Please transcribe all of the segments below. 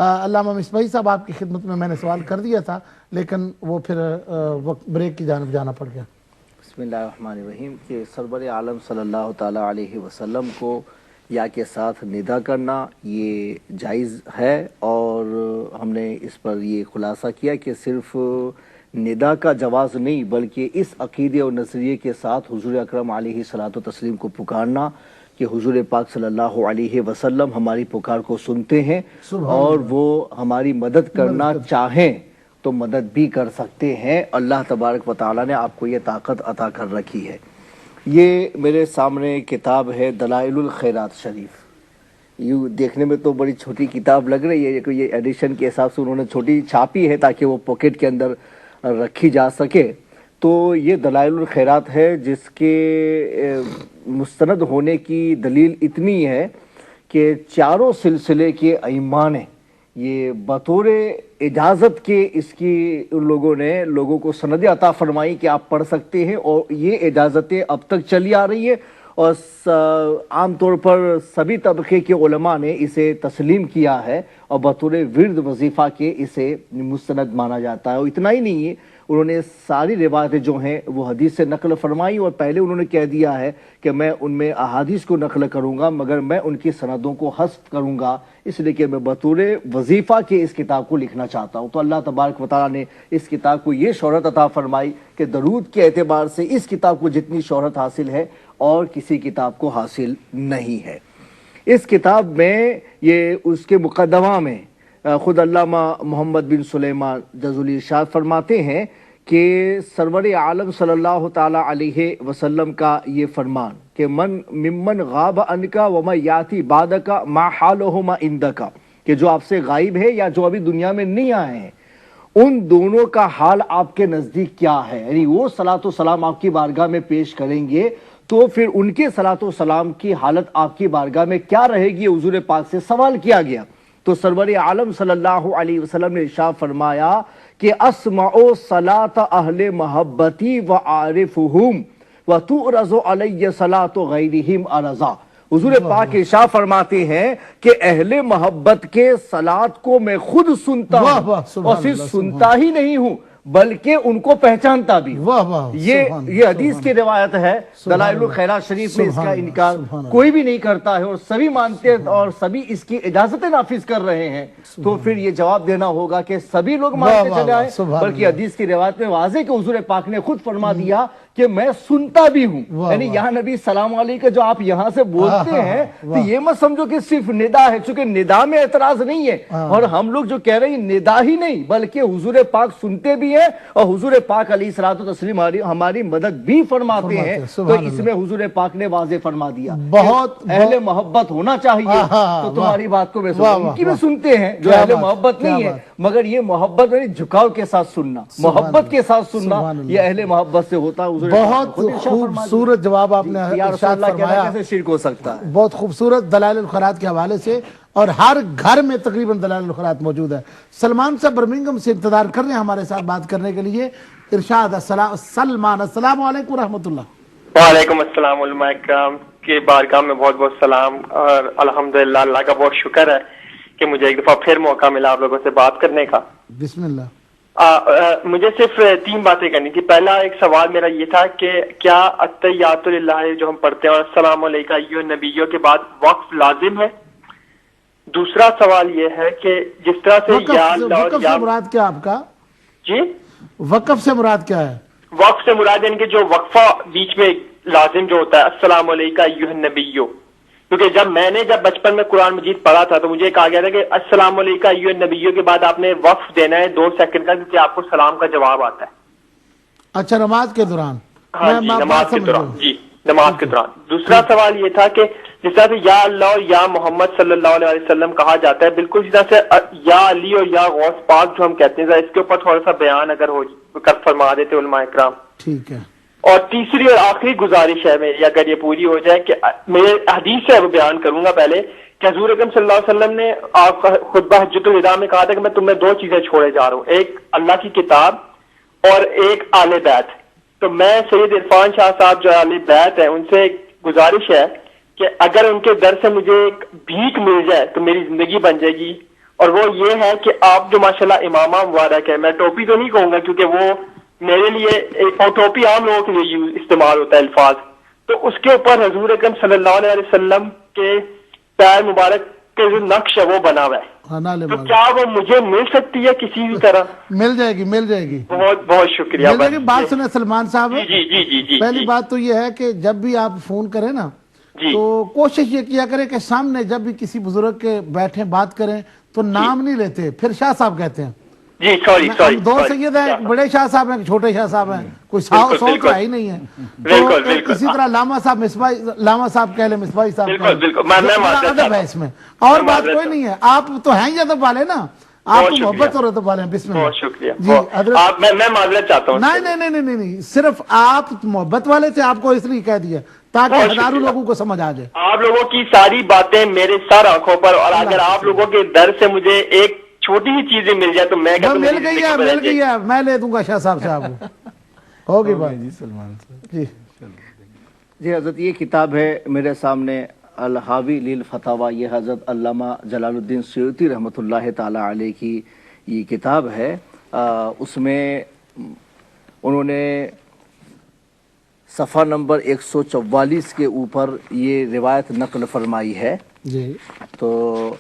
علامہ مصباحی صاحب آپ کی خدمت میں نے سوال کر دیا تھا لیکن وہ پھر وقت بریک کی جانب جانا پڑ گیا۔ بسم اللہ الرحمن الرحیم کہ سرور عالم صلی اللہ تعالیٰ علیہ وسلم کو یا کے ساتھ ندا کرنا یہ جائز ہے، اور ہم نے اس پر یہ خلاصہ کیا کہ صرف ندا کا جواز نہیں بلکہ اس عقیدے اور نظریے کے ساتھ حضور اکرم علیہ الصلوۃ والتسلیم کو پکارنا کہ حضور پاک صلی اللہ علیہ وسلم ہماری پکار کو سنتے ہیں اور وہ ہماری مدد کرنا چاہیں تو مدد بھی کر سکتے ہیں۔ اللہ تبارک و تعالیٰ نے آپ کو یہ طاقت عطا کر رکھی ہے۔ یہ میرے سامنے کتاب ہے دلائل الخیرات شریف۔ یوں دیکھنے میں تو بڑی چھوٹی کتاب لگ رہی ہے، یہ ایڈیشن کے حساب سے انہوں نے چھوٹی چھاپی ہے تاکہ وہ پاکٹ کے اندر رکھی جا سکے۔ تو یہ دلائل الخیرات ہے جس کے مستند ہونے کی دلیل اتنی ہے کہ چاروں سلسلے کے ائمہ نے یہ بطور اجازت کے اس کی ان لوگوں نے لوگوں کو سند عطا فرمائی کہ آپ پڑھ سکتے ہیں، اور یہ اجازتیں اب تک چلی آ رہی ہے، اور عام طور پر سبھی طبقے کے علماء نے اسے تسلیم کیا ہے اور بطور ورد وظیفہ کے اسے مستند مانا جاتا ہے۔ اور اتنا ہی نہیں ہے، انہوں نے ساری روایتیں جو ہیں وہ حدیث سے نقل فرمائی، اور پہلے انہوں نے کہہ دیا ہے کہ میں ان میں احادیث کو نقل کروں گا مگر میں ان کی سندوں کو حذف کروں گا، اس لیے کہ میں بطور وظیفہ کے اس کتاب کو لکھنا چاہتا ہوں۔ تو اللہ تبارک و تعالیٰ نے اس کتاب کو یہ شہرت عطا فرمائی کہ درود کے اعتبار سے اس کتاب کو جتنی شہرت حاصل ہے اور کسی کتاب کو حاصل نہیں ہے۔ اس کتاب میں یہ اس کے مقدمہ میں خود علامہ محمد بن سلیمان جزولی ارشاد فرماتے ہیں کہ سرور عالم صلی اللہ تعالی علیہ وسلم کا یہ فرمان کہ ممن غاب عنکا وما یاتی بعدکا ما حالہما عندکا، کہ جو آپ سے غائب ہے یا جو ابھی دنیا میں نہیں آئے ہیں ان دونوں کا حال آپ کے نزدیک کیا ہے، یعنی وہ صلاۃ و سلام آپ کی بارگاہ میں پیش کریں گے تو پھر ان کے صلاۃ و سلام کی حالت آپ کی بارگاہ میں کیا رہے گی، حضور پاک سے سوال کیا گیا۔ تو سرور عالم صلی اللہ علیہ وسلم نے ارشاد فرمایا کہ اسمعوا صلاۃ اہل محبتی وعارفہم وتعرض علی صلاۃ غیرہم عرضا۔ حضور پاک ارشاد فرماتے ہیں کہ اہل محبت کے صلاۃ کو میں خود سنتا ہوں، اور صرف سنتا ہی نہیں ہوں بلکہ ان کو پہچانتا بھی ہوں۔ یہ حدیث کی روایت ہے، دلائل الخیرات شریف میں اس کا انکار کوئی بھی نہیں کرتا ہے اور سبھی مانتے ہیں اور سبھی اس کی اجازتیں نافذ کر رہے ہیں۔ تو پھر یہ جواب دینا ہوگا کہ سبھی لوگ مانتے چلے آئے، بلکہ حدیث کی روایت میں واضح کہ حضور پاک نے خود فرما دیا کہ میں سنتا بھی ہوں، یعنی یہاں نبی سلام علیکہ جو آپ یہاں سے بولتے ہیں تو یہ مت سمجھو کہ صرف ندا ہے، چونکہ ندا میں اعتراض نہیں ہے، اور ہم لوگ جو کہہ رہے ہیں ندا ہی نہیں بلکہ حضور پاک سنتے بھی ہیں اور حضور پاک علیہ الصلوۃ والتسلیم ہماری مدد بھی فرماتے ہیں۔ تو اس میں حضور پاک نے واضح فرما دیا بہت اہل محبت ہونا چاہیے، تو تمہاری بات کو میں سنتا ہوں، ان کی بھی سنتے ہیں جو اہل محبت نہیں ہے، مگر یہ محبت جھکاؤ کے ساتھ سننا، محبت کے ساتھ سننا یہ اہل محبت سے ہوتا ہے۔ بہت خوبصورت جواب آپ نے ارشاد فرمایا، کیسے شرک ہو سکتا ہے، بہت خوبصورت دلائل الخیرات کے حوالے سے، اور ہر گھر میں تقریباً دلائل الخیرات موجود ہے۔ سلمان صاحب برمنگھم سے انتظار کر رہے ہیں ہمارے ساتھ بات کرنے کے لیے۔ ارشاد سلمان، السلام علیکم ورحمۃ اللہ۔ وعلیکم السلام، علماء اکرام کی بارگاہ میں بہت بہت سلام، اور الحمدللہ اللہ کا بہت شکر ہے کہ مجھے ایک دفعہ پھر موقع ملا آپ لوگوں سے بات کرنے کا۔ بسم اللہ۔ مجھے صرف 3 باتیں کرنی تھی۔ پہلا ایک سوال میرا یہ تھا کہ کیا التحیات للہ جو ہم پڑھتے ہیں اور السلام علیکم ایھا النبیوں کے بعد وقف لازم ہے؟ دوسرا سوال یہ ہے کہ جس طرح سے یا اللہ، وقف سے مراد کیا آپ کا؟ جی وقف سے مراد کیا ہے؟ وقف سے مراد یعنی کہ جو وقفہ بیچ میں لازم جو ہوتا ہے السلام علیکم ایھا النبیوں، کیونکہ جب بچپن میں قرآن مجید پڑھا تھا تو مجھے کہا گیا تھا کہ السلام علیکم ایھا النبیوں کے بعد آپ نے وقف دینا ہے 2 سیکنڈ کا، کیونکہ آپ کو سلام کا جواب آتا ہے۔ اچھا، نماز کے دوران؟ ہاں جی، نماز کے دوران، جی نماز کے دوران۔ دوسرا سوال یہ تھا کہ جس طرح سے یا اللہ اور یا محمد صلی اللہ علیہ وسلم کہا جاتا ہے، بالکل اسی طرح سے یا علی اور یا غوث پاک جو ہم کہتے ہیں، اس کے اوپر تھوڑا سا بیان اگر ہو فرما دیتے علماء اکرام۔ ٹھیک ہے۔ اور تیسری اور آخری گزارش ہے میری، اگر یہ پوری ہو جائے، کہ میرے حدیث سے بیان کروں گا پہلے، کہ حضور اکرم صلی اللہ علیہ وسلم نے آپ کا خطبہ حجۃ الوداع میں کہا تھا کہ میں تمہیں 2 چیزیں چھوڑے جا رہا ہوں، ایک اللہ کی کتاب اور ایک آل بیت۔ تو میں سید عرفان شاہ صاحب جو آل بیت ہیں ان سے ایک گزارش ہے کہ اگر ان کے در سے مجھے ایک بھیک مل جائے تو میری زندگی بن جائے گی، اور وہ یہ ہے کہ آپ جو ماشاءاللہ امامہ مبارک ہے، میں ٹوپی تو نہیں کہوں گا کیونکہ وہ میرے لیے اور ٹوپی عام لوگوں کے لیے استعمال ہوتا ہے الفاظ، تو اس کے اوپر حضور اکرم صلی اللہ علیہ وسلم کے پیر مبارک کے جو نقش ہے وہ بنا ہوا ہے، تو کیا وہ مجھے مل سکتی ہے کسی بھی طرح؟ مل جائے گی، مل جائے گی، بہت بہت شکریہ۔ مل جائے گی۔ بات سنیں سلمان صاحب، جی جی جی جی پہلی بات تو یہ ہے کہ جب بھی آپ فون کریں نا جی تو کوشش یہ کیا کریں کہ سامنے جب بھی کسی بزرگ کے بیٹھیں بات کریں تو نام نہیں لیتے، پھر شاہ صاحب کہتے ہیں۔ جی سوری ہم دو سید ہیں، بڑے شاہ صاحب ہیں، چھوٹے شاہ صاحب ہیں، کوئی سو تو ہے ہی نہیں ہے۔ تو اسی طرح لاما صاحب مصباحی، لاما صاحب کہہ لیں، مصباحی صاحب کہہ لیں، بالکل میں ادب ہے اس میں، اور بات کوئی نہیں ہے۔ آپ تو ہیں ہی ادب والے نا، آپ تو محبت اور ادب والے ہیں۔ بسم اللہ۔ بہت شکریہ جی حضرت، میں معذرت چاہتا ہوں۔ نہیں، صرف آپ محبت والے تھے، آپ کو اس لیے کہہ دیا تاکہ ہزاروں لوگوں کو سمجھ آ جائے۔ آپ لوگوں کی ساری باتیں میرے سر آنکھوں پر، اور اگر آپ لوگوں کے در سے مجھے ایک چھوٹی ہی چیزیں مل جائے تو میں کہتا ہوں مل گئی ہے، میں لے دوں گا شاہ صاحب سے، آپ کو ہوگی بات۔ جی سلمان صاحب جی جی حضرت، یہ کتاب ہے میرے سامنے الحاوی للفتاوی، یہ حضرت علامہ جلال الدین سیوطی رحمۃ اللہ تعالی علیہ کی یہ کتاب ہے۔ اس میں انہوں نے صفحہ نمبر 144 کے اوپر یہ روایت نقل فرمائی ہے، جی تو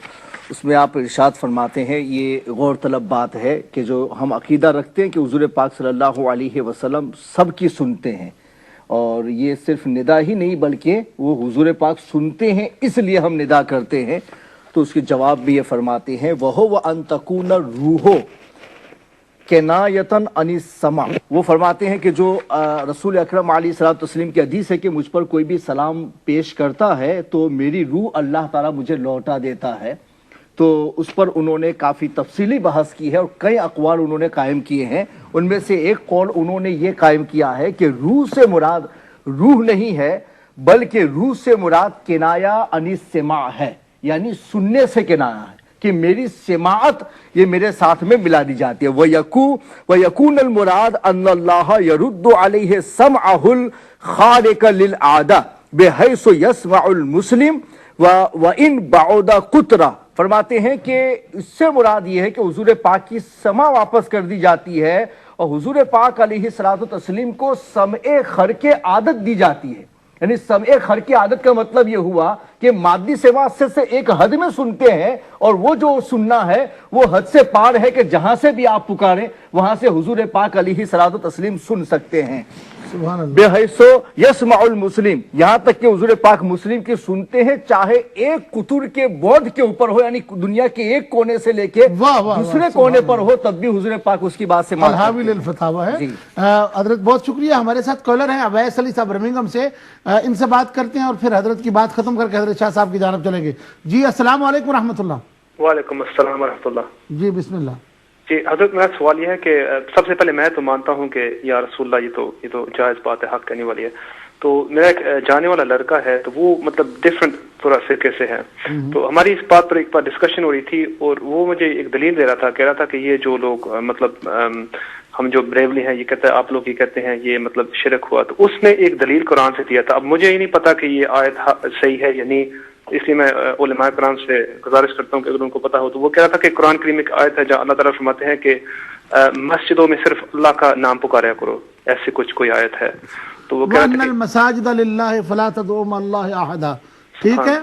اس میں آپ ارشاد فرماتے ہیں، یہ غور طلب بات ہے کہ جو ہم عقیدہ رکھتے ہیں کہ حضور پاک صلی اللہ علیہ وسلم سب کی سنتے ہیں، اور یہ صرف ندا ہی نہیں بلکہ وہ حضور پاک سنتے ہیں اس لیے ہم ندا کرتے ہیں، تو اس کے جواب بھی یہ فرماتے ہیں، وَهُوَ وَأَن تَكُونَ الرُّوحُ کنایتاً عن السمع۔ وہ فرماتے ہیں کہ جو رسول اکرم علیہ الصلوۃ والتسلیم کی حدیث ہے کہ مجھ پر کوئی بھی سلام پیش کرتا ہے تو میری روح اللہ تعالیٰ مجھے لوٹا دیتا ہے، تو اس پر انہوں نے کافی تفصیلی بحث کی ہے اور کئی اقوال انہوں نے قائم کیے ہیں۔ ان میں سے ایک قول انہوں نے یہ قائم کیا ہے کہ روح سے مراد روح نہیں ہے بلکہ روح سے مراد کنایہ عن السماع ہے، یعنی سننے سے کنایہ ہے کہ میری سماعت یہ میرے ساتھ میں ملا دی جاتی ہے۔ وَيَكُونَ الْمُرَادُ أَنَّ اللَّهَ يَرُدُّ عَلَيْهِ سَمْعَهُ الْخَارِقَ لِلْعَادَةِ بِحَيْثُ يَسْمَعُ الْمُسْلِمُ وَإِنْ بَعُدَ قُطْرًا۔ فرماتے ہیں کہ اس سے مراد یہ ہے کہ حضور پاک کی سمع واپس کر دی جاتی ہے، اور حضور پاک علیہ الصلوۃ والتسلیم کو سمع خرق عادت دی جاتی ہے۔ یعنی سمع خرق عادت کا مطلب یہ ہوا کہ مادی سماع سے ایک حد میں سنتے ہیں، اور وہ جو سننا ہے وہ حد سے پار ہے کہ جہاں سے بھی آپ پکاریں وہاں سے حضور پاک علیہ الصلوۃ والتسلیم سن سکتے ہیں۔ سبحان اللہ۔ بحیث یسمع المسلم، یہاں تک کہ حضور پاک مسلم کی سنتے ہیں چاہے ایک قطر کے بعد کے اوپر ہو، یعنی دنیا کے ایک کونے سے لے کے دوسرے کونے پر ہو، تب بھی حضور پاک اس کی بات سے مان الحاوی للفتاوی ہے۔ جی۔ حضرت بہت شکریہ۔ ہمارے ساتھ کالر ہیں اویس علی صاحب برمنگھم سے، ان سے بات کرتے ہیں اور پھر حضرت کی بات ختم کر کے حضرت شاہ صاحب کی جانب چلیں گے۔ جی السلام علیکم ورحمۃ اللہ۔ وعلیکم السلام ورحمۃ اللہ۔ جی بسم اللہ۔ جی حضرت، میرا سوال یہ ہے کہ سب سے پہلے میں تو مانتا ہوں کہ یا رسول اللہ یہ تو جائز بات ہے، حق کہنے والی ہے، تو میرا ایک جانے والا لڑکا ہے تو وہ مطلب ڈفرینٹ تھوڑا فرقے سے ہے، تو ہماری اس بات پر ایک بار ڈسکشن ہو رہی تھی اور وہ مجھے ایک دلیل دے رہا تھا، کہہ رہا تھا کہ یہ جو لوگ مطلب ہم جو بریولی ہیں یہ کہتے ہیں، آپ لوگ یہ کہتے ہیں یہ مطلب شرک ہوا، تو اس نے ایک دلیل قرآن سے دیا تھا۔ اب مجھے یہ نہیں پتا کہ یہ آیت صحیح ہے یا نہیں، اس لیے میں علماء کرام سے گزارش کرتا ہوں کہ اگر ان کو پتا ہو تو۔ وہ کہہ رہا تھا کہ قرآن کریم ایک آیت ہے جہاں اللہ تعالیٰ فرماتے ہیں کہ مسجدوں میں صرف اللہ کا نام پکاریا کرو، ایسی کچھ کوئی آیت ہے، تو وہ کہہ رہا وَأَنَّ تھا الْمَسَاجِدَ لِلَّهِ فَلَا تَدْعُوا مَعَ اللَّهِ أَحَدًا، ٹھیک ہے،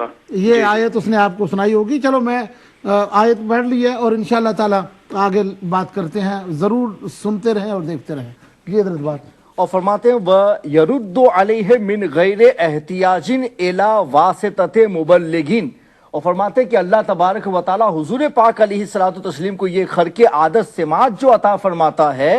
یہ آیت اس نے آپ کو سنائی ہوگی۔ چلو میں آیت پڑھ لی ہے اور انشاءاللہ تعالی آگے بات کرتے ہیں، ضرور سنتے رہیں اور دیکھتے رہیں۔ یہ حضرت بات اور فرماتے ہیں وَيَرُدُّ عَلَيْهِ مِنْ غَيْرِ احتیاجٍ إِلَى وَاسِطَةِ مُبَلِّغٍ، اور فرماتے ہیں کہ اللہ تبارک و تعالی حضور پاک علیہ الصلوۃ والتسلیم کو یہ خرق عادت سماعت جو عطا فرماتا ہے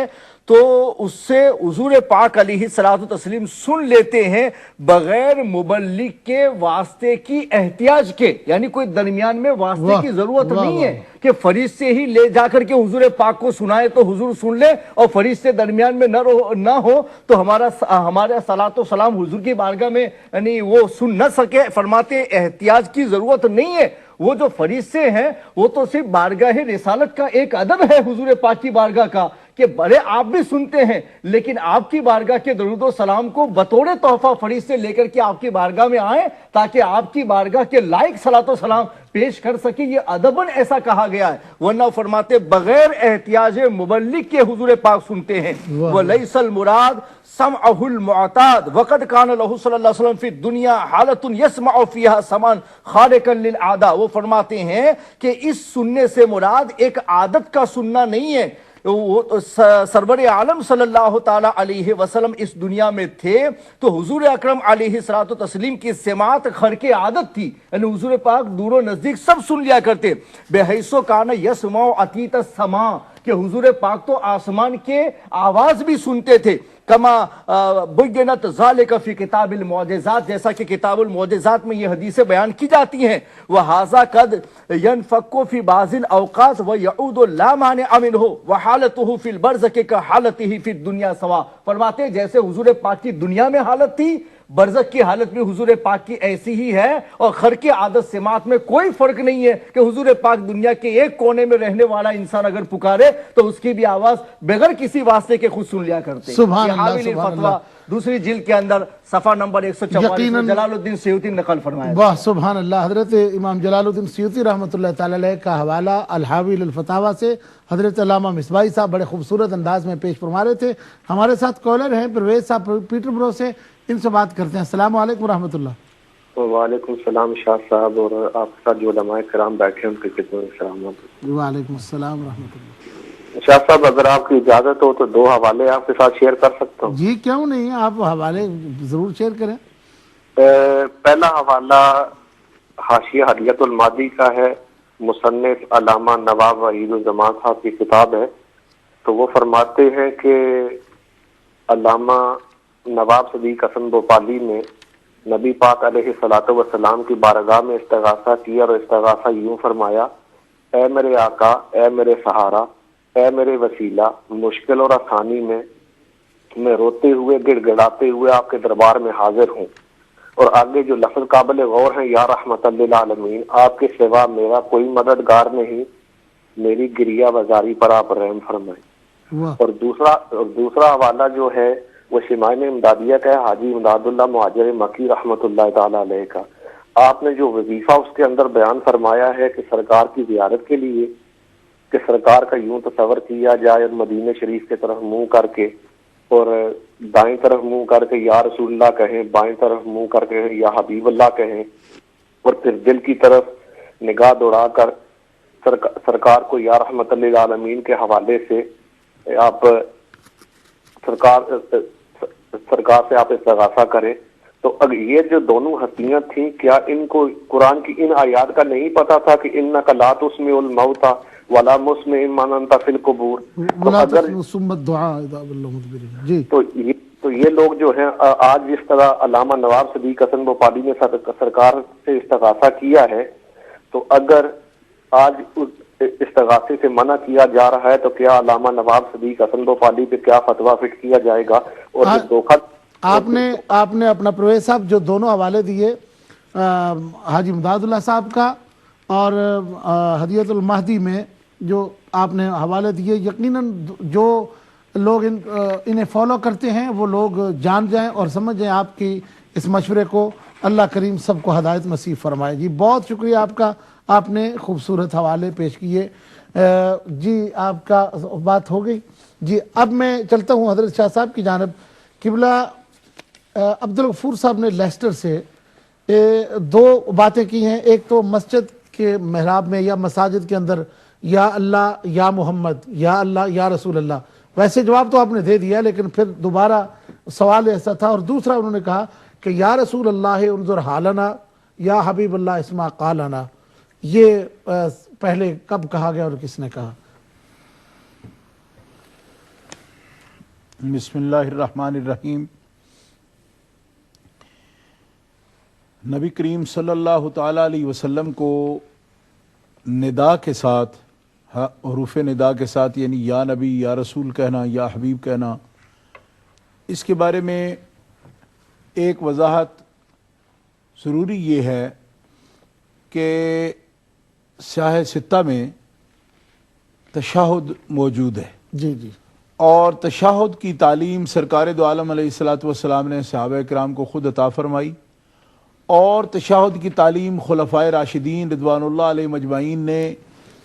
تو اس سے حضور پاک علیہ الصلوۃ والتسلیم سن لیتے ہیں بغیر مبلغ کے واسطے کی احتیاج کے، یعنی کوئی درمیان میں واسطے کی ضرورت نہیں ہے کہ فرشتے ہی لے جا کر کے حضور پاک کو سنائے تو حضور سن لے، اور فرشتے درمیان میں نہ ہو تو ہمارا صلاۃ و سلام حضور کی بارگاہ میں یعنی وہ سن نہ سکے۔ فرماتے احتیاج کی ضرورت نہیں ہے، وہ جو فرشتے ہیں وہ تو صرف بارگاہ رسالت کا ایک ادب ہے حضور پاک کی بارگاہ کا کہ بڑے آپ بھی سنتے ہیں لیکن آپ کی بارگاہ کے درود و سلام کو بطور تحفہ فرشتے لے کر کے آپ کی بارگاہ میں آئیں تاکہ آپ کی بارگاہ کے لائق صلاۃ و سلام پیش کر سکیں. یہ ادباً ایسا کہا گیا ہے، ورنہ فرماتے بغیر احتیاج مبلغ کے حضور پاک سنتے ہیں. وَلَيْسَ الْمُرَادِ سَمْعَهُ الْمُعْتَادِ وَقَدْ كَانَ لَهُ صلی اللہ علیہ وسلم فی الدنیا حالۃ يَسْمَعُ فِيهَا سَمْعًا خَارِقًا لِلْعَادَةِ. وہ فرماتے ہیں کہ اس سننے سے مراد ایک عادت کا سننا نہیں ہے. سرور عالم صلی اللہ تعالی علیہ وسلم اس دنیا میں تھے تو حضور اکرم علیہ الصلوۃ والتسلیم کی سماعت خرق عادت تھی، یعنی حضور پاک دور و نزدیک سب سن لیا کرتے. بحیث کان یسمع عتیت السماء، کہ حضور پاک تو آسمان کے آواز بھی سنتے تھے. کما بینت ذالک فی کتاب المعجزات، جیسا کہ کتاب المعجزات میں یہ حدیثیں بیان کی جاتی ہیں. وَهَذَا قَدْ يَنْفَقُّ فِي بَعْضِ الْأَوْقَاتِ وَيَعُودُ لَا مَانِعَ مِنْهُ وَحَالَتُهُ فِي الْبَرْزَخِ كَحَالَتِهِ فِي الدُّنْيَا سَوَاءٌ. فرماتے ہیں جیسے حضور پاک کی دنیا میں حالت تھی، برزخ کی حالت بھی حضور پاک کی ایسی ہی ہے، اور خرق عادت سماعت میں کوئی فرق نہیں ہے کہ حضور پاک دنیا کے ایک کونے میں رہنے والا انسان اگر پکارے تو اس کی بھی آواز بغیر کسی واسطے کے خود سن لیا کرتے. سبحان یہ اللہ، حاوی سبحان الفتویٰ اللہ. دوسری جلد کے اندر صفحہ نمبر 144 میں جلال الدین سیوطی نے نقل فرمایا. واہ سبحان اللہ. حضرت امام جلال الدین سیوطی رحمۃ اللہ تعالی علیہ کا حوالہ الحاوی للفتاویٰ سے حضرت علامہ مصباحی صاحب بڑے خوبصورت انداز میں پیش فرما رہے تھے. ہمارے ساتھ کالر ہیں پرویز صاحب پیٹر برو سے، ان سے بات کرتے ہیں. السلام علیکم ورحمۃ اللہ. وعلیکم السلام شاہ صاحب، اور آپ کے ساتھ جو علماء کرام بیٹھے ہیں ان کی خدمت میں سلام. وعلیکم السلام ورحمۃ اللہ. شاہ صاحب اگر آپ کی اجازت ہو تو دو حوالے آپ کے ساتھ شیئر کر سکتا ہوں. جی کیوں نہیں، آپ حوالے ضرور شیئر کریں. پہلا حوالہ حاشیہ ہدیۃ المادی کا ہے، مصنف علامہ نواب وحید الزمان صاحب کی کتاب ہے. تو وہ فرماتے ہیں کہ علامہ نواب صدیق حسن بھوپالی نے نبی پاک علیہ الصلوۃ والسلام کی بارگاہ میں استغاثہ کیا، اور استغاثہ یوں فرمایا: اے میرے آقا، اے میرے سہارا، اے میرے وسیلہ، مشکل اور آسانی میں روتے ہوئے گڑ گڑاتے ہوئے آپ کے دربار میں حاضر ہوں. اور آگے جو لفظ قابل غور ہیں: یا رحمت للعالمین، آپ کے سوا میرا کوئی مددگار نہیں، میری گریہ وزاری پر آپ رحم فرمائیں. اور دوسرا حوالہ جو ہے وہ شمائل امدادیہ کا ہے، حاجی امداد اللہ مہاجر مکی رحمت اللہ تعالی علیہ کا. آپ نے جو وظیفہ اس کے اندر بیان فرمایا ہے کہ سرکار کی زیارت کے لیے کہ سرکار کا یوں تصور کیا جائے اور مدینہ شریف کی طرف منہ کر کے، اور دائیں طرف منہ کر کے یا رسول اللہ کہیں، بائیں طرف منہ کر کے یا حبیب اللہ کہیں، اور پھر دل کی طرف نگاہ دوڑا کر سرکار کو یا رحمت للعالمین کے حوالے سے آپ سرکار سے آپ استغاثہ کریں. تو اگر یہ جو دونوں ہستیاں تھیں، کیا ان کو قرآن کی ان آیات کا نہیں پتا تھا کہ انک لا تسمع الموتى ولا مسمع من انت فی القبور؟ تو یہ لوگ جو ہیں آج جس طرح علامہ نواب صدیق حسن بھوپالی نے سرکار سے استغاثہ کیا ہے، تو اگر آج استغاثے سے منع کیا جا رہا ہے تو کیا علامہ نواب صدیق حسن بھوپالی پہ کیا فتویٰ فٹ کیا جائے گا؟ اور آپ نے اپنا پرویز صاحب جو دونوں حوالے دیے، حاجی امداد اللہ صاحب کا اور ہدیۃ المہدی میں جو آپ نے حوالے دیے، یقیناً جو لوگ انہیں فالو کرتے ہیں وہ لوگ جان جائیں اور سمجھ جائیں آپ کی اس مشورے کو. اللہ کریم سب کو ہدایت نصیب فرمائے. جی بہت شکریہ آپ کا، آپ نے خوبصورت حوالے پیش کیے. جی آپ کا بات ہو گئی. جی اب میں چلتا ہوں حضرت شاہ صاحب کی جانب. قبلہ عبدالغفور صاحب نے لیسٹر سے دو باتیں کی ہیں. ایک تو مسجد کے محراب میں یا مساجد کے اندر یا اللہ یا محمد، یا اللہ یا رسول اللہ. ویسے جواب تو آپ نے دے دیا، لیکن پھر دوبارہ سوال ایسا تھا. اور دوسرا انہوں نے کہا کہ یا رسول اللہ انظر حالنا، یا حبیب اللہ اسمع قالنا. یہ پہلے کب کہا گیا اور کس نے کہا؟ بسم اللہ الرحمن الرحیم. نبی کریم صلی اللہ تعالی علیہ وسلم کو ندا کے ساتھ، حروف ندا کے ساتھ، یعنی یا نبی، یا رسول کہنا، یا حبیب کہنا، اس کے بارے میں ایک وضاحت ضروری یہ ہے کہ سیاہ ستہ میں تشہد موجود ہے. جی جی. اور تشہد کی تعلیم سرکار دو عالم علیہ الصلوۃ والسلام نے صحابہ کرام کو خود عطا فرمائی، اور تشہد کی تعلیم خلفائے راشدین رضوان اللہ علیہ مجمعین نے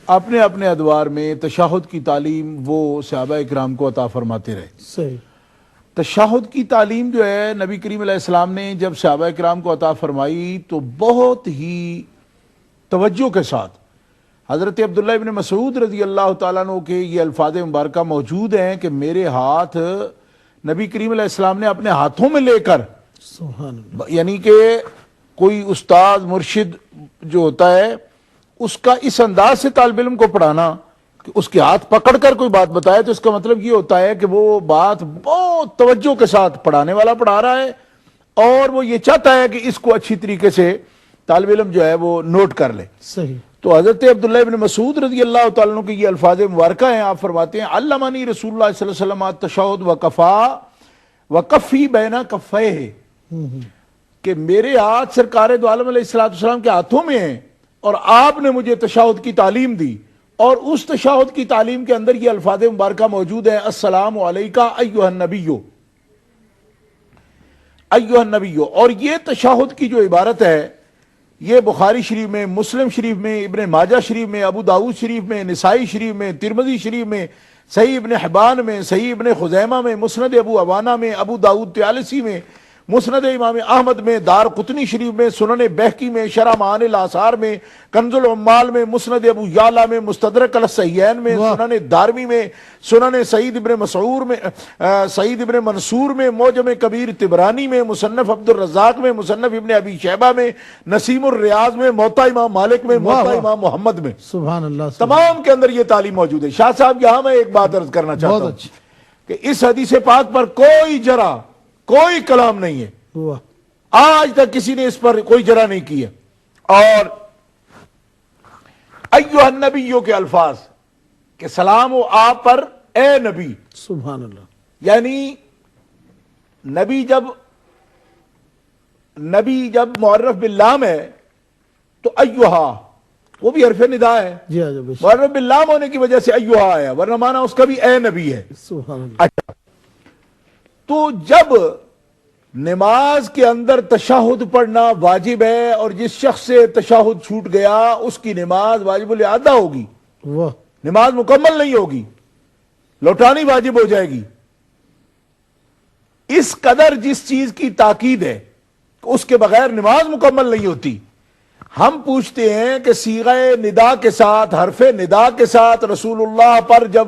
اپنے اپنے ادوار میں تشہد کی تعلیم وہ صحابہ کرام کو عطا فرماتے رہے۔ صحیح۔ تشہد کی تعلیم جو ہے نبی کریم علیہ السلام نے جب صحابہ کرام کو عطا فرمائی تو بہت ہی توجہ کے ساتھ، حضرت عبداللہ ابن مسعود رضی اللہ تعالیٰ عنہ کے یہ الفاظ مبارکہ موجود ہیں کہ میرے ہاتھ نبی کریم علیہ السلام نے اپنے ہاتھوں میں لے کر، سبحان اللہ، یعنی کہ کوئی استاد مرشد جو ہوتا ہے اس کا اس انداز سے طالب علم کو پڑھانا کہ اس کے ہاتھ پکڑ کر کوئی بات بتائے تو اس کا مطلب یہ ہوتا ہے کہ وہ بات بہت توجہ کے ساتھ پڑھانے والا پڑھا رہا ہے اور وہ یہ چاہتا ہے کہ اس کو اچھی طریقے سے طالب علم جو ہے وہ نوٹ کر لے۔ صحیح۔ تو حضرت عبداللہ ابن مسعود رضی اللہ تعالیٰ عنہ کے یہ الفاظ مبارکہ ہیں، آپ فرماتے ہیں علمنی رسول اللہ صلی اللہ علیہ وسلم التشہد وکفی بین کفیہ، کہ میرے ہاتھ سرکار دو عالم علیہ السلام کے ہاتھوں میں ہیں اور آپ نے مجھے تشہد کی تعلیم دی، اور اس تشہد کی تعلیم کے اندر یہ الفاظ مبارکہ موجود ہیں السلام علیکہ ایھا النبی ایھا النبی، اور یہ تشہد کی جو عبارت ہے یہ بخاری شریف میں، مسلم شریف میں، ابن ماجہ شریف میں، ابو داؤد شریف میں، نسائی شریف میں، ترمذی شریف میں، صحیح ابن حبان میں، صحیح ابن خزیمہ میں، مسند ابو عوانہ میں، ابو داؤد طیالسی میں، مسند امام احمد میں، دار قطنی شریف میں، سنن بہقی میں، شرح معانی الاثار میں، کنز العمال میں، مسند ابو یعلا میں، مستدرک الصحیحین میں، سنن دارمی میں، سنن سعید ابن مسعور میں، سعید ابن منصور میں، معجم کبیر طبرانی میں، مصنف عبد الرزاق میں، مصنف ابن ابی شیبہ میں، نسیم الریاض میں، موطا امام مالک میں، موطا امام محمد میں، سبحان اللہ، تمام کے اندر یہ تعلیم موجود ہے۔ شاہ صاحب یہاں میں ایک بات عرض کرنا چاہتا ہوں کہ اس حدیث پاک پر کوئی جرح، کوئی کلام نہیں ہے، واہ، آج تک کسی نے اس پر کوئی جرح نہیں کی ہے۔ اور ایھا النبیوں کے الفاظ کہ سلام ہو آپ پر اے نبی، سبحان اللہ، یعنی نبی جب معرف باللام ہے تو ایھا وہ بھی حرف ندا ہے، جی ہاں، بے شک، معرف باللام ہونے کی وجہ سے ایھا آیا، ورنہ مانا اس کا بھی اے نبی ہے۔ سبحان اللہ، اچھا، تو جب نماز کے اندر تشہد پڑھنا واجب ہے اور جس شخص سے تشہد چھوٹ گیا اس کی نماز واجب الاعادہ ہوگی، واہ، نماز مکمل نہیں ہوگی، لوٹانی واجب ہو جائے گی۔ اس قدر جس چیز کی تاکید ہے اس کے بغیر نماز مکمل نہیں ہوتی۔ ہم پوچھتے ہیں کہ صیغہ ندا کے ساتھ، حرف ندا کے ساتھ رسول اللہ پر جب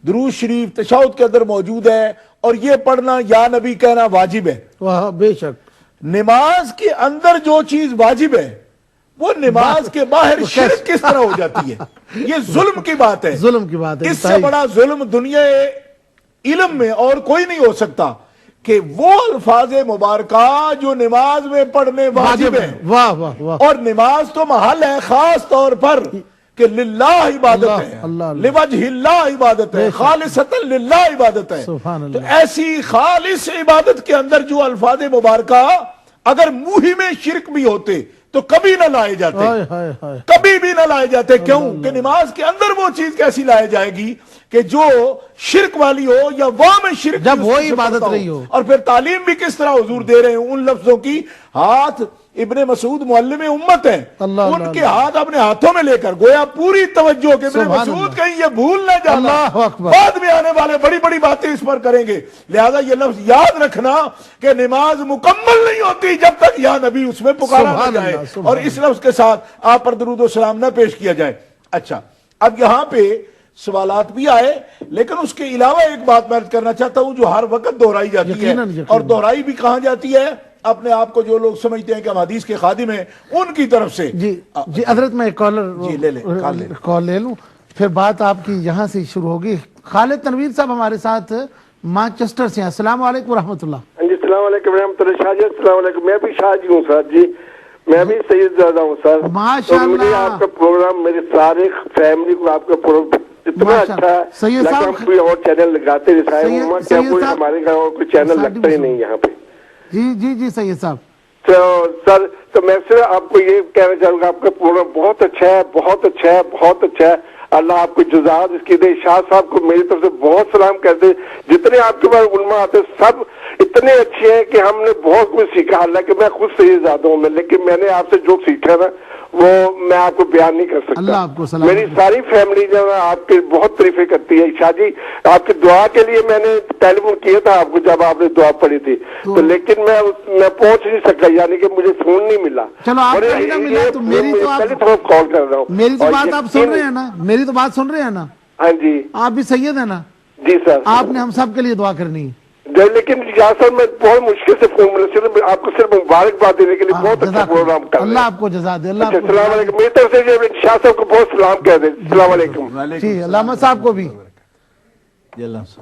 درود شریف تشہد کے اندر موجود ہے اور یہ پڑھنا یا نبی کہنا واجب ہے، واہ، بے شک، نماز کے اندر جو چیز واجب ہے وہ نماز کے باہر شرک کس طرح ہو جاتی ہے؟ یہ ظلم کی بات ہے، ظلم کی بات ہے، اس سے بڑا ظلم دنیا علم میں اور کوئی نہیں ہو سکتا کہ وہ الفاظ مبارکہ جو نماز میں پڑھنے واجب ہیں، واہ واہ واہ، اور نماز تو محل ہے خاص طور پر کہ للہ عبادت ہے، اللہ، لوجہ اللہ عبادت ہے، خالصتاً للہ عبادت ہے۔ سبحان تو اللہ، ایسی خالص عبادت کے اندر جو الفاظ مبارکہ اگر منہ میں شرک بھی ہوتے تو کبھی نہ لائے جاتے، ہائے ہائے ہائے، کبھی بھی نہ لائے جاتے۔ کیوں کہ نماز کے اندر وہ چیز کیسی لائے جائے گی کہ جو شرک والی ہو یا وہ میں شرک جب کی وہ اس سے عبادت پڑھتا نہیں ہو۔ اور پھر تعلیم بھی کس طرح حضور دے رہے ہیں ان لفظوں کی۔ ہاتھ ابن مسعود معلم امت ہے، اللہ، ان اللہ، کے ہاتھ اپنے ہاتھوں میں لے کر گویا پوری توجہ کہ ابن سبحان مسعود اللہ، کہیں یہ بھول نہ جانا، اللہ اکبر، بعد میں آنے والے بڑی بڑی باتیں اس پر کریں گے، لہذا یہ لفظ یاد رکھنا کہ نماز مکمل نہیں ہوتی جب تک یا نبی اس میں پکارا نہ سبحان جائے اللہ، سبحان اور اس لفظ کے ساتھ آپ پر درود و سلام نہ پیش کیا جائے۔ اچھا، اب یہاں پہ سوالات بھی آئے، لیکن اس کے علاوہ ایک بات میں عرض کرنا چاہتا ہوں جو ہر وقت دہرائی جاتی ہے، یقیناً، اور دہرائی بھی کہاں جاتی ہے؟ اپنے آپ کو جو لوگ سمجھتے ہیں کہ ہم حدیث کے خادم ہیں ان کی طرف سے۔ جی جی حضرت، میں جی، لے لیں، کال لے لوں، پھر بات آپ کی یہاں سے شروع ہوگی۔ خالد تنویر صاحب ہمارے ساتھ مانچسٹر سے ہیں، السلام علیکم ورحمۃ اللہ۔ جی السلام علیکم ورحمۃ اللہ۔ شاہ جی السلام علیکم، میں بھی شاہ جی ہوں سر، جی میں بھی سید زیادہ ہوں سر۔ ماشاء تو مجھے اللہ، آپ کا پروگرام، میرے سارے فیملی کو آپ کا پروگرام اتنا ماشاء اچھا اللہ۔ سید لگا، صاحب، ہم کوئی اور چینل لگاتے نہیں، سائے سید- محمد کیا سید کوئی صاحب، ہمارے گھر اور کوئی چینل لگتا ہی نہیں یہاں پہ۔ جی جی جی سید صاحب، تو سر، تو میں صرف آپ کو یہ کہنا چاہوں گا آپ کا پروگرام بہت اچھا ہے، بہت اچھا ہے، بہت اچھا ہے۔ اللہ آپ کو جزات اس کی دے. شاہ صاحب کو میری طرف سے بہت سلام کہتے. جتنے آپ کے پاس علماء آتے سب اتنے اچھے ہیں کہ ہم نے بہت کچھ سیکھا. حالانکہ میں خود سید زادہ ہوں لیکن میں نے آپ سے جو سیکھا نا وہ میں آپ کو بیان نہیں کر اللہ سکتا. آپ کو سلام. میری ساری فیملی جو ہے آپ کی بہت تعریفیں کرتی ہے. شاہ جی آپ کی دعا کے لیے میں نے ٹیلی فون کیا تھا آپ کو جب آپ نے دعا پڑھی تھی تو لیکن میں پہنچ نہیں سکا, یعنی کہ مجھے فون نہیں ملا. چلو آپ کو نہ ملا تو میری تو پہلے تھوڑا کال کر رہا ہوں. میری تو بات آپ سن رہے ہیں نا, میری تو بات سن رہے ہیں نا, ہاں جی آپ بھی سید ہیں نا, جی سر. آپ نے ہم سب کے لیے دعا کرنی ہے. لیکن شاہ صاحب میں بہت مشکل سے فون ملا, صرف آپ کو صرف مبارکباد دینے کے لیے بہت اچھا پروگرام کر رہے ہیں. اللہ آپ کو جزا دے. اللہ السلام علیکم. میری طرف سے شاہ صاحب کو بہت سلام کہہ دیں. السلام علیکم. جی علامہ صاحب کو بھی.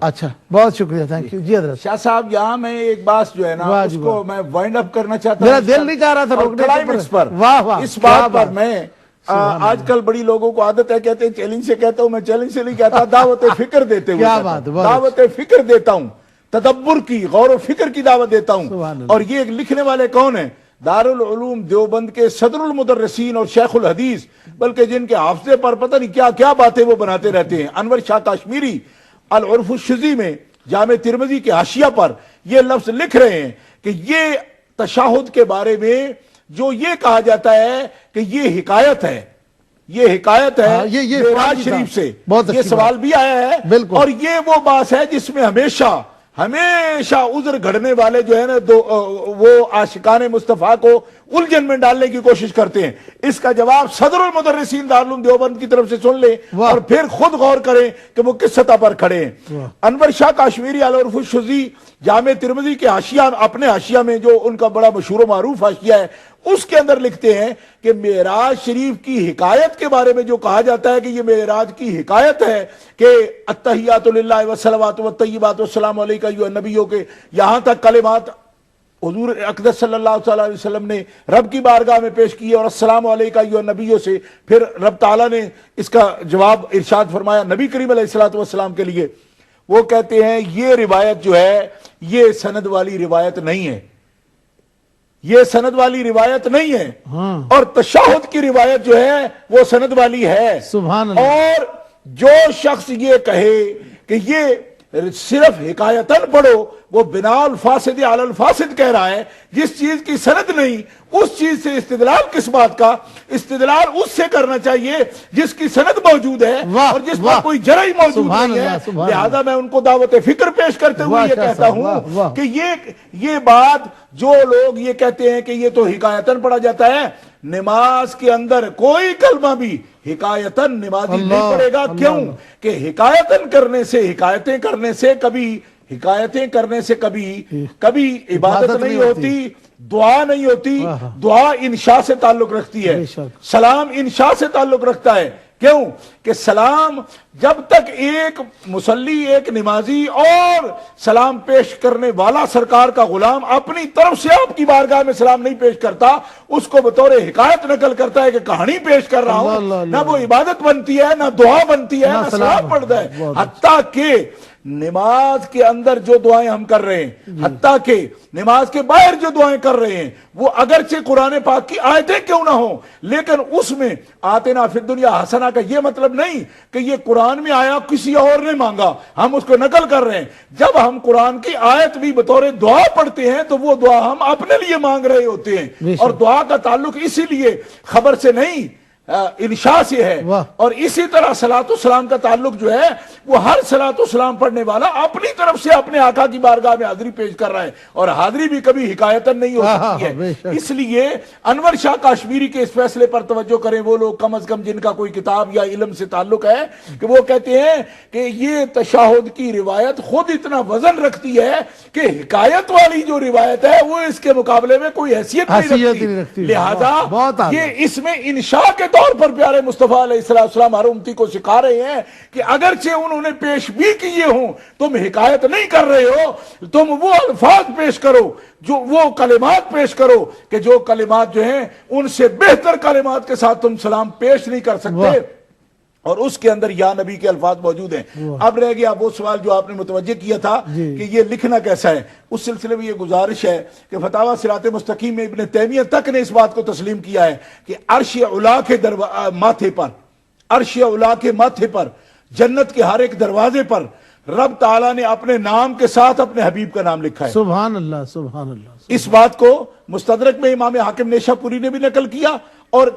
اچھا بہت شکریہ, تھینک یو. جی حضرت شاہ صاحب یہاں میں ایک بات جو ہے نا اس کو میں وائنڈ اپ کرنا چاہتا میرا دل نہیں چاہ رہا تھا روکنے کلائمیکس پر. واہ واہ اس بات پر میں آج کل بڑی لوگوں کو عادت ہے, کہتے ہیں چیلنج سے کہتا ہوں, میں چیلنج سے نہیں کہتا, دعوت فکر دیتے ہوئے دعوت فکر دیتا ہوں, تدبر کی, غور و فکر کی دعوت دیتا ہوں. اور یہ لکھنے والے کون ہیں؟ دارالعلوم دیوبند کے صدر المدرسین اور شیخ الحدیث, بلکہ جن کے حافظے پر پتہ نہیں کیا کیا باتیں وہ بناتے رہتے ہیں. انور شاہ کاشمیری العرف الشذی میں جامع ترمذی کے حاشیہ پر یہ لفظ لکھ رہے ہیں کہ یہ تشہد کے بارے میں جو یہ کہا جاتا ہے کہ یہ حکایت ہے, یہ حکایت ہے معراج شریف سے. یہ سوال بھی آیا ہے اور یہ وہ بات ہے جس میں ہمیشہ عذر گھڑنے والے جو ہے نا وہ عاشقان مصطفیٰ کو الجھن میں ڈالنے کی کوشش کرتے ہیں. اس کا جواب صدر المدرسین دارالعلوم دیوبند کی طرف سے سن لیں اور پھر خود غور کریں کہ وہ کس سطح پر کھڑے ہیں. انور شاہ کاشمیری العرف الشذی جامع ترمذی کے حاشیہ, اپنے حاشیہ میں جو ان کا بڑا مشہور و معروف حاشیہ ہے, اس کے اندر لکھتے ہیں کہ معراج شریف کی حکایت کے بارے میں جو کہا جاتا ہے کہ یہ معراج کی حکایت ہے کہ التحیات للہ والصلوات والطیبات والسلام علیکہ ایھا النبیوں کے یہاں تک کلمات حضور اقدس صلی اللہ علیہ وسلم نے رب کی بارگاہ میں پیش کیے اور السلام علیکہ ایھا النبیوں سے پھر رب تعالیٰ نے اس کا جواب ارشاد فرمایا نبی کریم علیہ الصلوۃ والسلام کے لیے. وہ کہتے ہیں یہ روایت جو ہے یہ سند والی روایت نہیں ہے, یہ سند والی روایت نہیں ہے, اور تشہد کی روایت جو ہے وہ سند والی ہے. سبحان اللہ. اور جو شخص یہ کہے کہ یہ صرف حکایتاً پڑھو وہ بنا الفاسد علی الفاسد کہہ رہا ہے. جس چیز کی سند نہیں اس چیز سے استدلال کس بات کا؟ استدلال اس سے کرنا چاہیے جس کی سند موجود ہے اور جس پر کوئی جرح موجود نہیں ہے. لہذا میں ان کو دعوت فکر پیش کرتے ہوئے یہ کہتا ہوں کہ یہ بات جو لوگ یہ کہتے ہیں کہ یہ تو حکایتاً پڑھا جاتا ہے, نماز کے اندر کوئی کلمہ بھی حکایتاً نمازی نہیں پڑے گا. کیوں کہ حکایتاً کرنے سے, حکایتیں کرنے سے کبھی عبادت نہیں ہوتی, دعا نہیں ہوتی. دعا انشاء سے تعلق رکھتی ہے, سلام انشاء سے تعلق رکھتا ہے. کیوں کہ سلام جب تک ایک مصلی, ایک نمازی اور سلام پیش کرنے والا سرکار کا غلام اپنی طرف سے آپ کی بارگاہ میں سلام نہیں پیش کرتا, اس کو بطور حکایت نقل کرتا ہے کہ کہانی پیش کر رہا ہوں, نہ وہ عبادت بنتی ہے, نہ دعا بنتی ہے, نہ سلام پڑھتا ہے. حتیٰ کہ نماز کے اندر جو دعائیں ہم کر رہے ہیں, حتیٰ کہ نماز کے باہر جو دعائیں کر رہے ہیں, وہ اگرچہ قرآن پاک کی آیتیں کیوں نہ ہوں, لیکن اس میں آتنا فی الدنیا حسنہ کا یہ مطلب نہیں کہ یہ قرآن میں آیا کسی اور نے مانگا, ہم اس کو نقل کر رہے ہیں. جب ہم قرآن کی آیت بھی بطور دعا پڑھتے ہیں تو وہ دعا ہم اپنے لیے مانگ رہے ہوتے ہیں, اور دعا کا تعلق اسی لیے خبر سے نہیں انشاء سے ہے. اور اسی طرح صلاۃ والسلام کا تعلق جو ہے وہ ہر صلاۃ والسلام پڑھنے والا اپنی طرف سے اپنے آقا کی بارگاہ میں حاضری پیش کر رہا ہے, اور حاضری بھی کبھی حکایتاً نہیں ہو سکتی ہے. اس لیے انور شاہ کاشمیری کے اس فیصلے پر توجہ کریں وہ لوگ کم از کم جن کا کوئی کتاب یا علم سے تعلق ہے, کہ وہ کہتے ہیں کہ یہ تشہد کی روایت خود اتنا وزن رکھتی ہے کہ حکایت والی جو روایت ہے وہ اس کے مقابلے میں کوئی حیثیت نہیں رکھتی. لہذا یہ اس میں انشاء کے طور پر پیارے مصطفیٰ علیہ السلام ہر امتی کو سکھا رہے ہیں کہ اگرچہ انہوں نے پیش بھی کیے ہوں, تم حکایت نہیں کر رہے ہو, تم وہ الفاظ پیش کرو, جو وہ کلمات پیش کرو کہ جو کلمات جو ہیں ان سے بہتر کلمات کے ساتھ تم سلام پیش نہیں کر سکتے, اور اس کے اندر یا نبی کے الفاظ موجود ہیں. اب رہ گیا وہ سوال جو آپ نے متوجہ کیا تھا کہ یہ لکھنا کیسا ہے. اس سلسلے میں یہ گزارش ہے کہ فتاوی صراط مستقیم میں ابن تیمیہ تک نے اس بات کو تسلیم کیا ہے کہ عرش علا کے ماتھے پر عرش اولا کے ماتھے پر جنت کے ہر ایک دروازے پر رب تعالیٰ نے اپنے نام کے ساتھ اپنے حبیب کا نام لکھا ہے. سبحان اللہ سبحان اللہ. اس بات کو مستدرک میں امام حاکم نیشاپوری نے بھی نقل کیا اور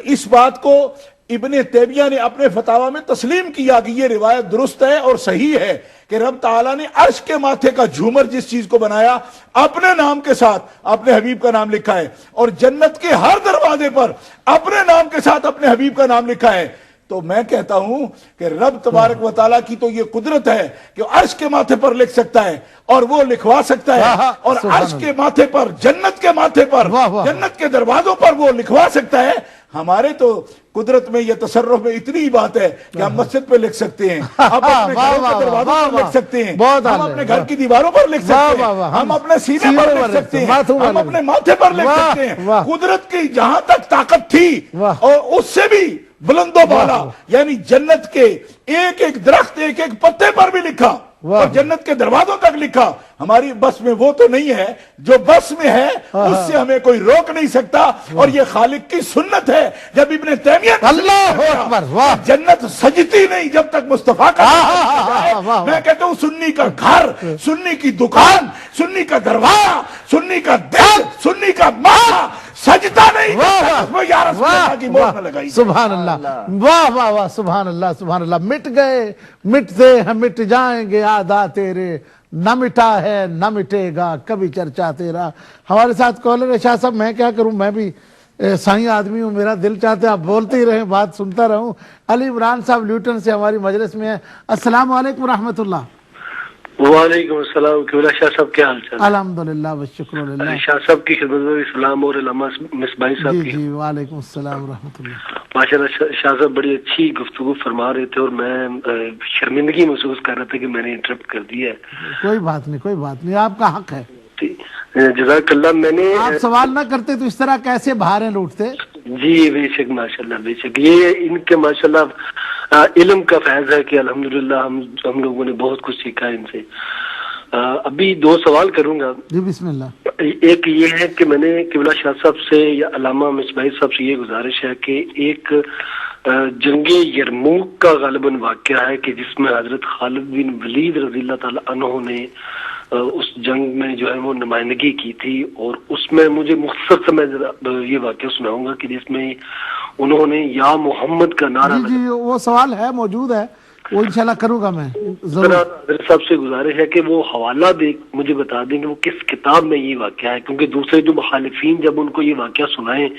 اس بات کو ابن تیمیہ نے اپنے فتاوی میں تسلیم کیا کہ یہ روایت درست ہے اور صحیح ہے کہ رب تعالیٰ نے عرش کے ماتھے کا جھومر جس چیز کو بنایا اپنے نام کے ساتھ اپنے حبیب کا نام لکھا ہے اور جنت کے ہر دروازے پر اپنے نام کے ساتھ اپنے حبیب کا نام لکھا ہے. تو میں کہتا ہوں کہ رب تبارک و تعالیٰ کی تو یہ قدرت ہے کہ عرش کے ماتھے پر لکھ سکتا ہے اور وہ لکھوا سکتا ہے اور عرش کے ماتھے پر جنت کے ماتھے پر جنت کے دروازوں پر وہ لکھوا سکتا ہے. ہمارے تو قدرت میں یہ تصرف میں اتنی ہی بات ہے کہ ہم مسجد پہ لکھ سکتے ہیں, ہم اپنے گھروں کے دروازوں پر لکھ سکتے ہیں, ہم اپنے گھر کی دیواروں پر لکھ سکتے ہیں, ہم اپنے سینے پر لکھ سکتے ہیں, ہم اپنے ماتھے پر لکھ سکتے ہیں. قدرت کی جہاں تک طاقت تھی اور اس سے بھی بلند و بالا یعنی جنت کے ایک ایک درخت ایک ایک پتے پر بھی لکھا اور جنت کے دروازوں تک لکھا. ہماری بس میں وہ تو نہیں ہے, جو بس میں ہے اس سے ہمیں کوئی روک نہیں سکتا اور یہ خالق کی سنت ہے. جب ابن تیمیہ اللہ اکبر جنت سجتی نہیں جب تک مصطفیٰ کا میں کہتا ہوں سنی کا گھر, سنی کی دکان, سنی کا دروازہ, سنی کا دل, سنی کا ماں سجدہ نہیں یا رسول اللہ کی مہر نہ لگائی. سبحان اللہ, واہ واہ واہ, سبحان اللہ سبحان اللہ. مٹ گئے مٹتے ہیں مٹ جائیں گے آدھا تیرے, نہ مٹا ہے نہ مٹے گا کبھی چرچا تیرا. ہمارے ساتھ کالر ہے شاہ صاحب. میں کیا کروں, میں بھی سائیں آدمی ہوں, میرا دل چاہتے آپ بولتے ہی رہیں, بات سنتا رہوں. علی عمران صاحب لیوٹن سے ہماری مجلس میں ہیں. السلام علیکم ورحمۃ اللہ. وعلیکم السلام. شاہ صاحب کیا حال چال؟ الحمدللہ والشکر للہ. شاہ صاحب کی خدمت میں اسلام اور علامہ مصباحی صاحب کی. جی وعلیکم السلام ورحمۃ اللہ. ماشاءاللہ شاہ صاحب بڑی اچھی گفتگو فرما رہے تھے اور میں شرمندگی محسوس کر رہا تھا کہ میں نے انٹرپٹ کر دیا ہے. کوئی بات نہیں کوئی بات نہیں, آپ کا حق ہے. جزاک اللہ. میں نے آپ سوال نہ کرتے تو اس طرح کیسے بہاریں لوٹتے؟ جی بے شک ماشاءاللہ بے شک. یہ ان کے ماشاءاللہ علم کا فیض ہے کہ الحمدللہ ہم لوگوں نے بہت کچھ سیکھا ان سے. ابھی دو سوال کروں گا. جی بسم اللہ. ایک یہ ہے کہ میں نے قبلہ شاہ صاحب سے یا علامہ مصباحی صاحب سے یہ گزارش ہے کہ ایک جنگ یرموک کا غالباً واقعہ ہے کہ جس میں حضرت خالد بن ولید رضی اللہ تعالی عنہ نے اس جنگ میں جو ہے وہ نمائندگی کی تھی اور اس میں مجھے مختصر سے میں یہ واقعہ سناؤں گا کہ جس میں انہوں نے یا محمد کا نعرہ. جی وہ سوال ہے موجود ہے, وہ انشاءاللہ کروں گا میں ضرور. حضرت صاحب سے گزارش ہے کہ وہ حوالہ دے مجھے بتا دیں کہ وہ کس کتاب میں یہ واقعہ ہے, کیونکہ دوسرے جو مخالفین جب ان کو یہ واقعہ سنائیں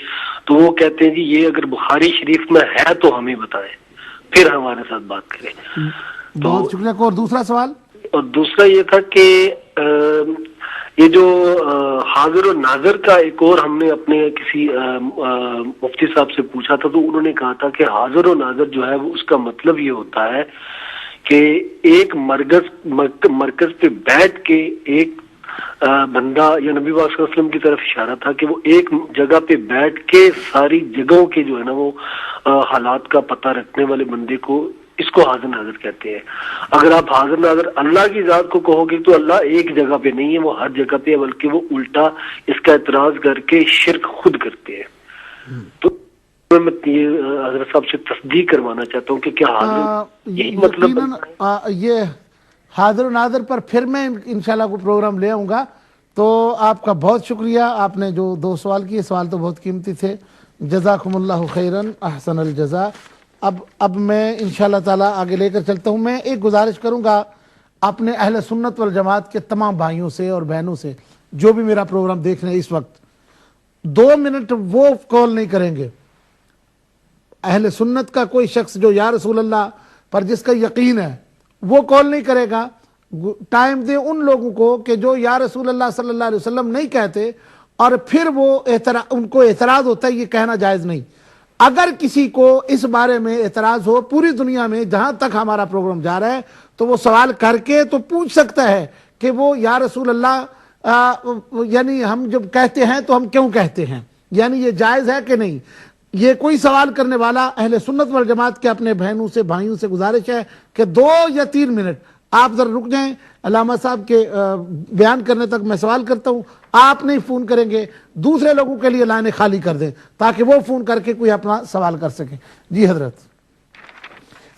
تو وہ کہتے ہیں جی یہ اگر بخاری شریف میں ہے تو ہمیں بتائیں پھر ہمارے ساتھ بات کریں. بہت شکریہ. اور دوسرا سوال؟ اور دوسرا یہ تھا کہ یہ جو حاضر و ناظر کا ایک اور ہم نے اپنے کسی مفتی صاحب سے پوچھا تھا تو انہوں نے کہا تھا کہ حاضر و ناظر جو ہے وہ اس کا مطلب یہ ہوتا ہے کہ ایک مرکز پہ بیٹھ کے ایک بندہ یا نبی پاک صلی اللہ علیہ وسلم کی طرف اشارہ تھا کہ وہ ایک جگہ پہ بیٹھ کے ساری جگہوں کے جو ہے نا وہ حالات کا پتہ رکھنے والے بندے کو اس کو حاضر ناظر کہتے ہیں. اگر آپ حاضر ناظر اللہ کی ذات کو کہو گے تو اللہ ایک جگہ پہ نہیں ہے, وہ ہر جگہ پہ ہے, بلکہ وہ الٹا اس کا اعتراض کر کے شرک خود کرتے ہیں. تو میں یہ حضرت صاحب سے تصدیق کروانا چاہتا ہوں کہ کیا حاضر یہی مطلب یہ حاضر و ناظر پر پھر میں انشاءاللہ کوئی پروگرام لے آؤں گا. تو آپ کا بہت شکریہ, آپ نے جو دو سوال کیے سوال تو بہت قیمتی تھے. جزاکم اللہ خیرن احسن الجزا. اب میں انشاءاللہ تعالی آگے لے کر چلتا ہوں. میں ایک گزارش کروں گا اپنے اہل سنت والجماعت کے تمام بھائیوں سے اور بہنوں سے جو بھی میرا پروگرام دیکھ رہے ہیں اس وقت, 2 منٹ وہ کال نہیں کریں گے. اہل سنت کا کوئی شخص جو یا رسول اللہ پر جس کا یقین ہے وہ کال نہیں کرے گا. ٹائم دے ان لوگوں کو کہ جو یا رسول اللہ صلی اللہ علیہ وسلم نہیں کہتے اور پھر وہ ان کو اعتراض ہوتا ہے یہ کہنا جائز نہیں. اگر کسی کو اس بارے میں اعتراض ہو پوری دنیا میں جہاں تک ہمارا پروگرام جا رہا ہے تو وہ سوال کر کے تو پوچھ سکتا ہے کہ وہ یا رسول اللہ یعنی ہم جب کہتے ہیں تو ہم کیوں کہتے ہیں, یعنی یہ جائز ہے کہ نہیں. یہ کوئی سوال کرنے والا اہل سنت والجماعت کے اپنے بہنوں سے بھائیوں سے گزارش ہے کہ 2 یا 3 منٹ آپ ذرا رک جائیں. علامہ صاحب کے بیان کرنے تک میں سوال کرتا ہوں, آپ نہیں فون کریں گے, دوسرے لوگوں کے لیے لائنیں خالی کر دیں تاکہ وہ فون کر کے کوئی اپنا سوال کر سکیں. جی حضرت.